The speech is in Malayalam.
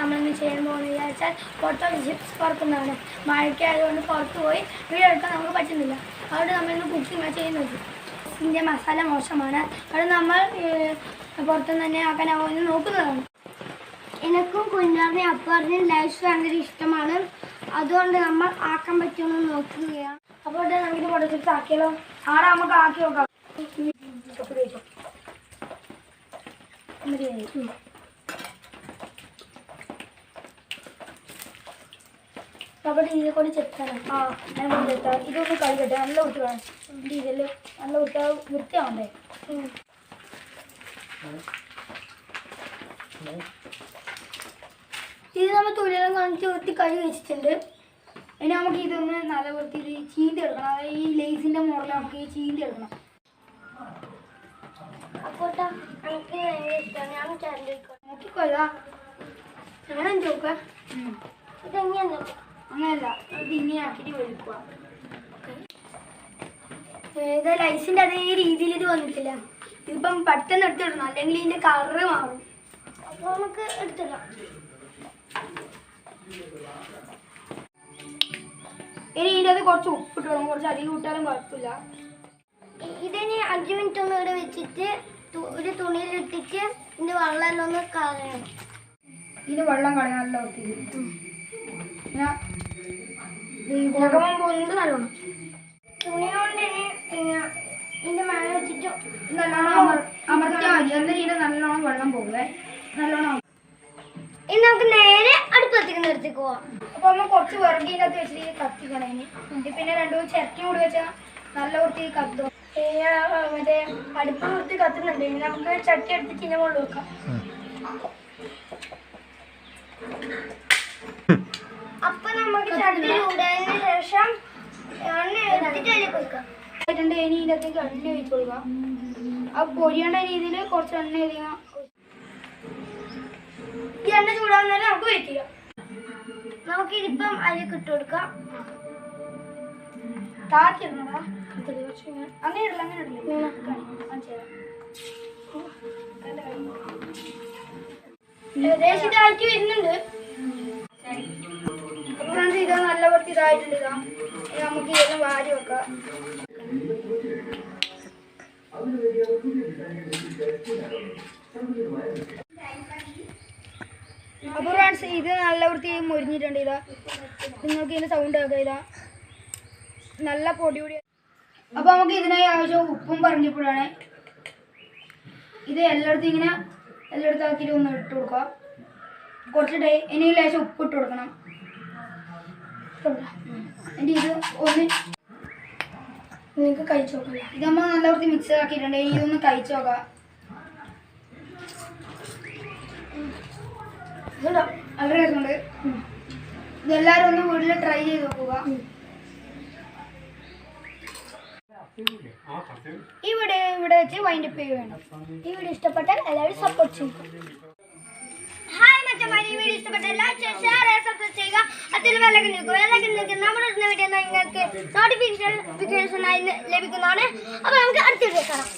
നമ്മളിന്ന് ചെയ്യാൻ പോകുന്നത് വിചാരിച്ചാൽ പുറത്തോട്ട് ചിപ്സ് പുറത്തുനിന്നാണ്. മഴയ്ക്കായതുകൊണ്ട് പുറത്ത് പോയി വീഡിയോ എടുക്കാൻ നമുക്ക് പറ്റുന്നില്ല. അതുകൊണ്ട് നമ്മളിന്ന് കുക്കിംഗ് ചെയ്യുന്നത്. ഇതിൻ്റെ മസാല മോശമാണ്. അത് നമ്മൾ പുറത്തുനിന്ന് തന്നെ ആക്കാനാവുമെന്ന് നോക്കുന്നതാണ്. എനിക്കും കുഞ്ഞാറിനെ അപ്പാറിനും ലൈഫ് ഭയങ്കര ഇഷ്ടമാണ്. അതുകൊണ്ട് നമ്മൾ ആക്കാൻ പറ്റുമെന്ന് നോക്കുകയാണ്. അപ്പോൾ നമുക്ക് പൊട്ട ചിപ്സ് ആക്കിയാലോ? ആടെ നമുക്ക് ആക്കി നോക്കാം. അവിടെ ഇതിനെ കൊണ്ട് ചെത്താണ്. ഞാൻ കൊണ്ട് ചെത്താം. ഇതൊന്ന് കഴുകട്ടെ. നല്ല കുട്ടി വേണം. ഇതിൽ നല്ല കുട്ടി വൃത്തിയാവണ്ടേ. ഇത് നമ്മൾ തുലിയെല്ലാം കാണിച്ച് വൃത്തി കഴുകി വെച്ചിട്ടുണ്ട്. ഇനി നമുക്ക് ഇതൊന്ന് നല്ല വൃത്തി ചീന്തി എടുക്കണം. അതായത് ഈ ലേസിൻ്റെ മുകളിൽ നമുക്ക് ഈ ചീന്തി എടുക്കണം. അപ്പോട്ടാ എനിക്ക് ഭയങ്കര ഇഷ്ടമാണ്. ഞാൻ നോക്കിക്കൊള്ളാ. ഞാൻ ചോക്ക ഇതെങ്ങനെയാ? അങ്ങനെയല്ല, ഇത് ഇങ്ങനെ ആക്കിയിട്ട് വെളുക്കുക. ഇത് ലൈസിൻ്റെ അതേ രീതിയിൽ ഇത് വന്നിട്ടില്ല. ഇതിപ്പം പെട്ടെന്ന് എടുത്തിടണം, അല്ലെങ്കിൽ ഇതിൻ്റെ കളറ് മാറും. അപ്പോൾ നമുക്ക് എടുത്തിടാം. ഇനി ഇതിൻ്റെ അത് കുറച്ച് ഉപ്പിട്ട് വേണം. കുറച്ച് അധികം ഇട്ടാലും കുഴപ്പമില്ല. ഇതിന് 5 മിനിറ്റ് ഒന്ന് ഇവിടെ വെച്ചിട്ട് ഒരു തുണിയിലിട്ടിട്ട് ഇതിൻ്റെ വെള്ളം ഒന്ന് കളയണം. ഇതിന് വെള്ളം കളയാൻ നല്ല വൃത്തി. പോകുന്നത് നല്ലോണം തുണി കൊണ്ട് ഇതിൻ്റെ മേലെ വെച്ചിട്ട് നല്ലോണം അമർത്തിയാൽ മതി. എന്നാൽ ഇതിൻ്റെ നല്ലോണം വെള്ളം പോകുക. നല്ലോണം ഇനി നമുക്ക് നേരെ അടുപ്പത്തേക്ക് നിർത്തിക്ക് പോവാം. അപ്പോൾ നമ്മൾ കുറച്ച് വിറകിൻ്റെ അകത്ത് വെച്ചിട്ട് കത്തിക്കണം. ഇനി പിന്നെ 2 ചിരട്ടി കൂടി വെച്ചാൽ നല്ല വൃത്തി കത്തും. മറ്റേ അടുപ്പ് വൃത്തി കത്തുന്നുണ്ട്. ഇനി നമുക്ക് ചട്ടി എടുത്തിട്ട് ഇതിൻ്റെ മുകളിൽ വെക്കാം. അപ്പൊ നമുക്ക് ചട്ടി ചൂടായതിനു ശേഷം എണ്ണ എടുത്തിട്ട് അതിലേക്ക് വെക്കാം. ഇനി ഇതിൻ്റെ അകത്തേക്ക് എണ്ണ ഒഴിച്ച് കൊടുക്കാം. ആ പൊരിയേണ്ട രീതിയിൽ കുറച്ച് എണ്ണ അധികം. ഈ എണ്ണ ചൂടാകുന്നേരം നമുക്ക് വെയിറ്റ് ചെയ്യാം. നമുക്കിതിപ്പം അതിലേക്ക് ഇട്ട് കൊടുക്കാം. താത്തിരുന്നതാ അങ്ങനെ ഇടില്ല, അങ്ങനെ ഇടില്ല. ഏകദേശം ഇതായിട്ട് വരുന്നുണ്ട്. അപ്പൊ ഇതാ നല്ല വൃത്തി ഇതായിട്ടുണ്ട്. ഇതാ നമുക്ക് ഇതെല്ലാം വാരി വെക്കാം. അപ്പോൾ ഫ്രണ്ട്സ് ഇത് നല്ല വൃത്തി മുരിഞ്ഞിട്ടുണ്ട്. ഇതാ നിങ്ങൾക്ക് ഇതിൻ്റെ സൗണ്ട് ആക്കുക. ഇതാ നല്ല പൊടി പൊടി. അപ്പോൾ നമുക്ക് ഇതിനായി ആവശ്യം ഉപ്പും പറഞ്ഞപ്പോഴാണ് ഇത് എല്ലായിടത്തും ഇങ്ങനെ എല്ലായിടത്തും ആക്കിയിട്ട് ഒന്ന് ഇട്ട് കൊടുക്കുക. കുറച്ച് ഇനി ലേശം ഉപ്പ് ഇട്ട് കൊടുക്കണം. എന്നിട്ട് ഇത് ഒന്ന് നിങ്ങൾക്ക് കഴിച്ചു നോക്കില്ല. ഇത് നമ്മൾ നല്ല വൃത്തി മിക്സ് ആക്കിയിട്ടുണ്ട്. ഇനി ഇതൊന്ന് കഴിച്ചു നോക്കാം. നല്ല രസമുണ്ട്. ഇതെല്ലാവരും ഒന്ന് വീട്ടിൽ ട്രൈ ചെയ്ത് നോക്കുക. ഈ വീഡിയോ ഇവിടെ വെച്ച് വൈൻഡപ്പ് ചെയ്യുകയാണ്. ഈ വീഡിയോ ഇഷ്ടപ്പെട്ടാൽ എല്ലാവരും സപ്പോർട്ട് ചെയ്യുക. ഹായ് മച്ചന്മാരെ, ഈ വീഡിയോ ഇഷ്ടപ്പെട്ടാൽ ലൈക്ക് ചെയ്യുക, ഷെയർ ചെയ്യുക, സബ്സ്ക്രൈബ് ചെയ്യുക. അതിൽ വിലക്ക് നിൽക്കുക. നമ്മുടെ വീഡിയോ നിങ്ങൾക്ക് നോട്ടിഫിക്കേഷൻ ലഭിക്കുന്നതാണ്. അപ്പോൾ നമുക്ക് അടുത്ത വീഡിയോ കാണാം.